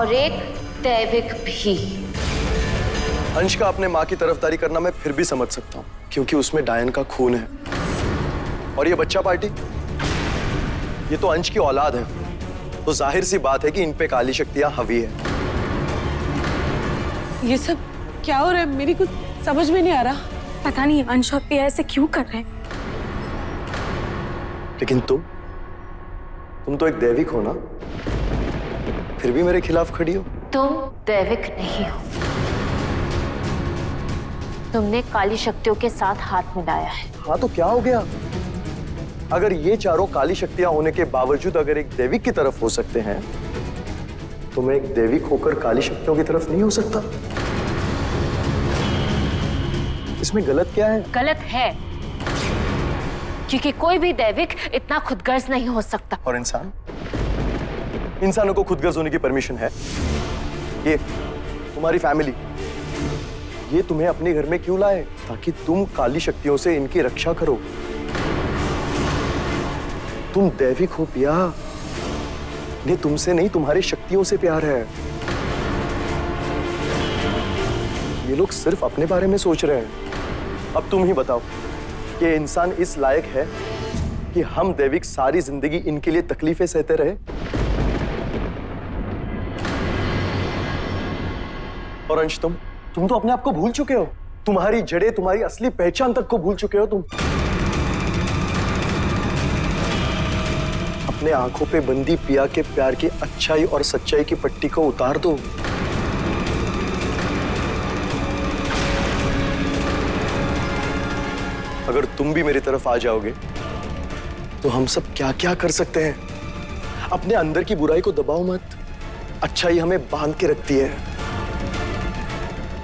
और एक दैविक भी। अंश का अपने माँ की तरफदारी करना मैं फिर भी समझ सकता हूँ, क्योंकि उसमें डायन का खून है। और ये बच्चा पार्टी, ये तो अंश की औलाद है, तो जाहिर सी बात है कि इन पे काली शक्तियां हावी है। ये सब क्या हो रहा है? मेरी कुछ समझ में नहीं आ रहा। पता नहीं अंश और पिया ऐसे क्यों कर रहे हैं। लेकिन तुम तो एक दैविक हो ना, फिर भी मेरे खिलाफ खड़ी हो। तुम दैविक नहीं हो, तुमने काली शक्तियों के साथ हाथ मिलाया है। हाँ तो क्या हो गया? अगर ये चारों काली शक्तियां होने के बावजूद अगर एक दैविक की तरफ हो सकते हैं, तो मैं एक दैविक होकर काली शक्तियों की तरफ नहीं हो सकता? इसमें गलत क्या है? गलत है क्योंकि कोई भी दैविक इतना खुदगर्ज नहीं हो सकता। और इंसानों को खुदगर्ज होने की परमिशन है? ये तुम्हारी फैमिली, ये तुम्हें अपने घर में क्यों लाए? ताकि तुम काली शक्तियों से इनकी रक्षा करो। तुम दैविक हो पिया, इन्हें तुमसे नहीं तुम्हारी शक्तियों से प्यार है। ये लोग सिर्फ अपने बारे में सोच रहे हैं। अब तुम ही बताओ कि इंसान इस लायक है कि हम दैविक सारी जिंदगी इनके लिए तकलीफें सहते रहे? और अंश, तुम तो अपने आप को भूल चुके हो। तुम्हारी जड़ें, तुम्हारी असली पहचान तक को भूल चुके हो तुम। अपने आंखों पे बंदी पिया के प्यार की अच्छाई और सच्चाई की पट्टी को उतार दो। अगर तुम भी मेरी तरफ आ जाओगे तो हम सब क्या क्या कर सकते हैं। अपने अंदर की बुराई को दबाओ मत। अच्छाई हमें बांध के रखती है,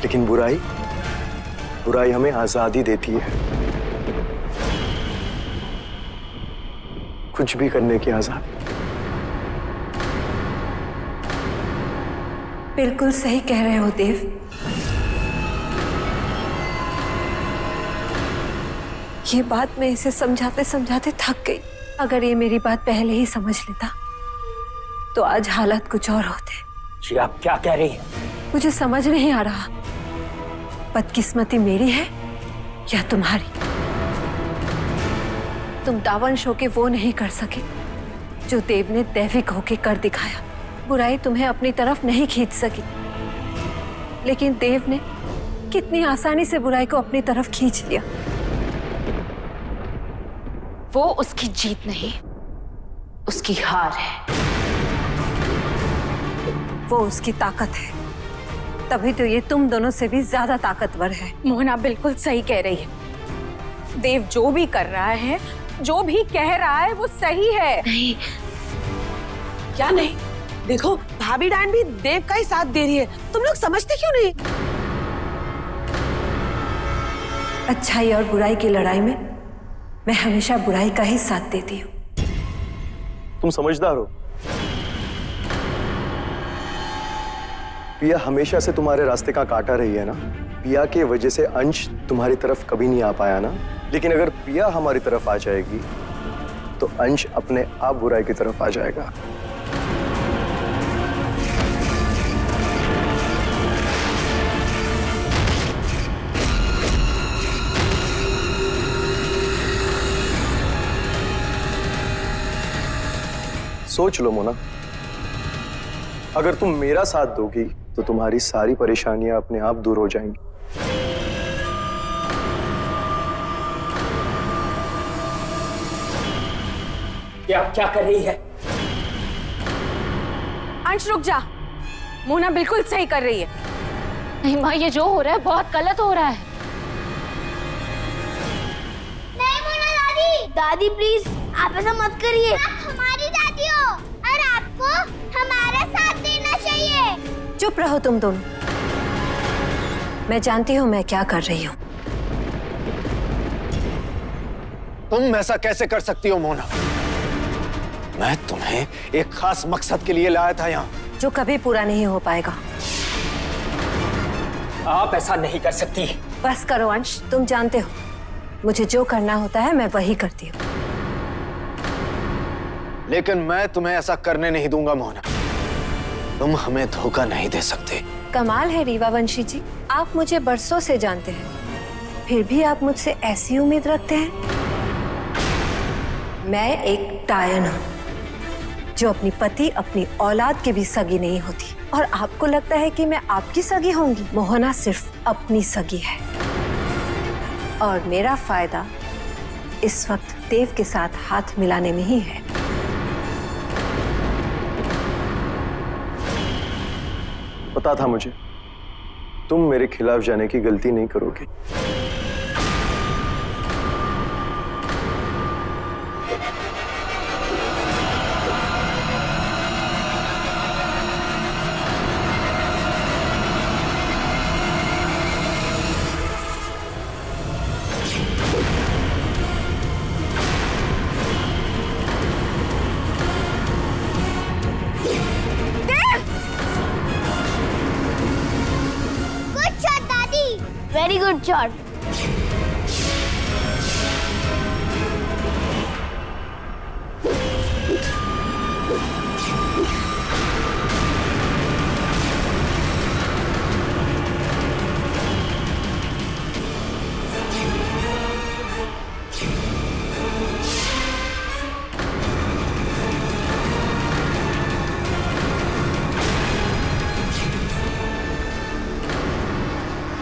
लेकिन बुराई हमें आजादी देती है, कुछ भी करने की आजादी। बिल्कुल सही कह रहे हो देव। ये बात मैं इसे समझाते समझाते थक गई। अगर ये मेरी बात पहले ही समझ लेता तो आज हालात कुछ और होते। जी आप क्या कह रही हैं? मुझे समझ नहीं आ रहा, बदकिस्मती मेरी है या तुम्हारी। तुम दावंश होके वो नहीं कर सके जो देव ने दैविक होके कर दिखाया। बुराई तुम्हें अपनी तरफ नहीं खींच सकी, लेकिन देव ने कितनी आसानी से बुराई को अपनी तरफ खींच लिया। वो उसकी जीत नहीं, उसकी हार है। वो उसकी ताकत है, तभी तो ये तुम दोनों से भी ज्यादा ताकतवर है। मोहना बिल्कुल सही कह रही है। देव जो भी कर रहा है, जो भी कह रहा है, वो सही है। नहीं, क्या नहीं? देखो भाभी डायन भी देव का ही साथ दे रही है। तुम लोग समझते क्यों नहीं? अच्छाई और बुराई की लड़ाई में मैं हमेशा बुराई का ही साथ देती हूँ। तुम समझदार हो। पिया हमेशा से तुम्हारे रास्ते का काटा रही है ना। पिया के वजह से अंश तुम्हारी तरफ कभी नहीं आ पाया ना। लेकिन अगर पिया हमारी तरफ आ जाएगी तो अंश अपने आप बुराई की तरफ आ जाएगा। सोच लो मोना, अगर तुम मेरा साथ दोगी तो तुम्हारी सारी परेशानियां अपने आप दूर हो जाएंगी। ये आप क्या कर रही है? अंश रुक जा, मोहना बिल्कुल सही कर रही है। नहीं माँ, ये जो हो रहा है बहुत गलत हो रहा है। नहीं मोना दादी, दादी प्लीज आप ऐसा मत करिए। आप हमारी दादी हो और आपको हमारा साथ देना चाहिए। चुप रहो तुम दोनों। मैं जानती हूँ मैं क्या कर रही हूँ। तुम ऐसा कैसे कर सकती हो मोना? मैं तुम्हें एक खास मकसद के लिए लाया था यहाँ, जो कभी पूरा नहीं हो पाएगा। आप ऐसा नहीं कर सकती। बस करो अंश, तुम जानते हो मुझे जो करना होता है मैं वही करती हूँ। लेकिन मैं तुम्हें ऐसा करने नहीं दूंगा मोना। तुम हमें धोखा नहीं दे सकते। कमाल है रीवा वंशी जी, आप मुझे बरसों से जानते हैं, फिर भी आप मुझसे ऐसी उम्मीद रखते हैं। मैं एक डायन हूं जो अपनी पति अपनी औलाद की भी सगी नहीं होती, और आपको लगता है कि मैं आपकी सगी होंगी। मोहना सिर्फ अपनी सगी है और मेरा फायदा इस वक्त देव के साथ हाथ मिलाने में ही है। पता था मुझे तुम मेरे खिलाफ जाने की गलती नहीं करोगे। Very good shot.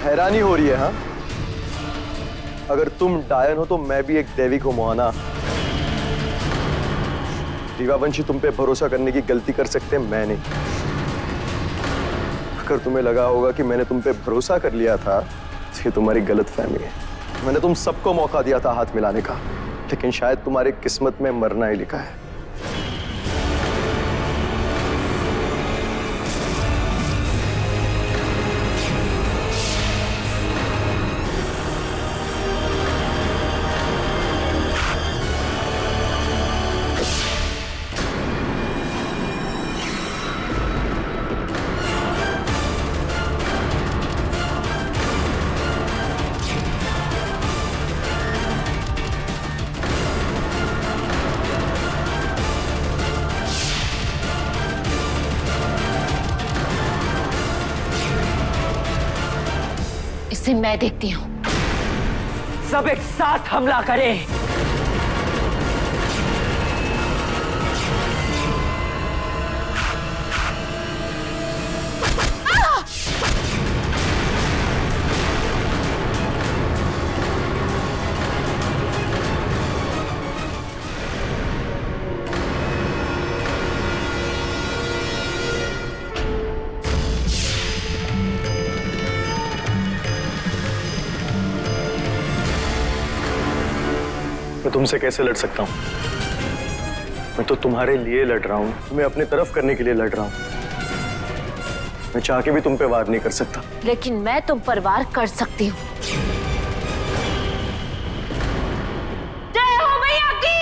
हैरानी हो रही है हाँ? अगर तुम डायन हो तो मैं भी एक दैवी को मोहना। रीवा वंशी तुम पे भरोसा करने की गलती कर सकते हैं, मैं नहीं। अगर तुम्हें लगा होगा कि मैंने तुम पे भरोसा कर लिया था, तो ये तुम्हारी गलतफहमी है। मैंने तुम सबको मौका दिया था हाथ मिलाने का, लेकिन शायद तुम्हारी किस्मत में मरना ही लिखा है। इसे मैं देखती हूँ। सब एक साथ हमला करें। मैं तुमसे कैसे लड़ सकता हूं? मैं तो तुम्हारे लिए लड़ रहा हूं, तुम्हें अपनी तरफ करने के लिए लड़ रहा हूं। मैं चाह के भी तुम पे वार नहीं कर सकता। लेकिन मैं तुम पर वार कर सकती हूँ। जय हो मैया की।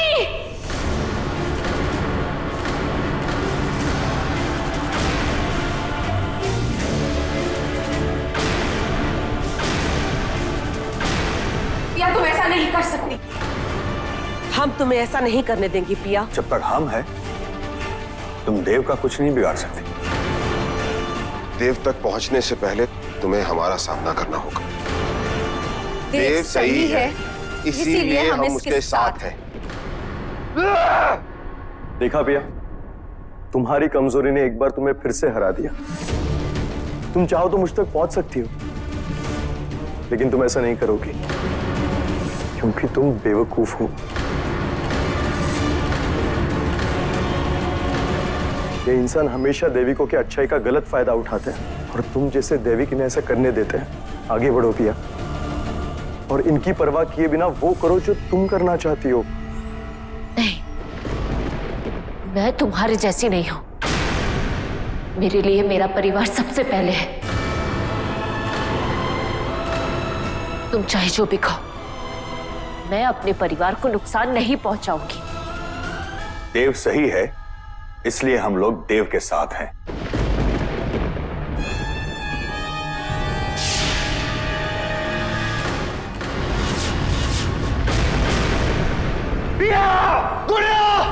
या तुम ऐसा नहीं कर सकती। हम तुम्हें ऐसा नहीं करने देंगे पिया। जब तक हम हैं, तुम देव का कुछ नहीं बिगाड़ सकते। देव तक पहुंचने से पहले तुम्हें हमारा सामना करना होगा। देव सही है, इसीलिए हम उसके साथ हैं। देखा पिया, तुम्हारी कमजोरी ने एक बार तुम्हें फिर से हरा दिया। तुम चाहो तो मुझ तक पहुंच सकती हो, लेकिन तुम ऐसा नहीं करोगी क्योंकि तुम बेवकूफ हो। ये इंसान हमेशा दैविकों के अच्छाई का गलत फायदा उठाते हैं, और तुम जैसे दैविक इन्हें ऐसा करने देते हैं। आगे बढ़ो पिया, और इनकी परवाह किए बिना वो करो जो तुम करना चाहती हो। नहीं, मैं तुम्हारे जैसी नहीं हूं। मेरे लिए मेरा परिवार सबसे पहले है। तुम चाहे जो भी कहो, मैं अपने परिवार को नुकसान नहीं पहुंचाऊंगी। देव सही है, इसलिए हम लोग देव के साथ हैं। पिया! गुड़िया!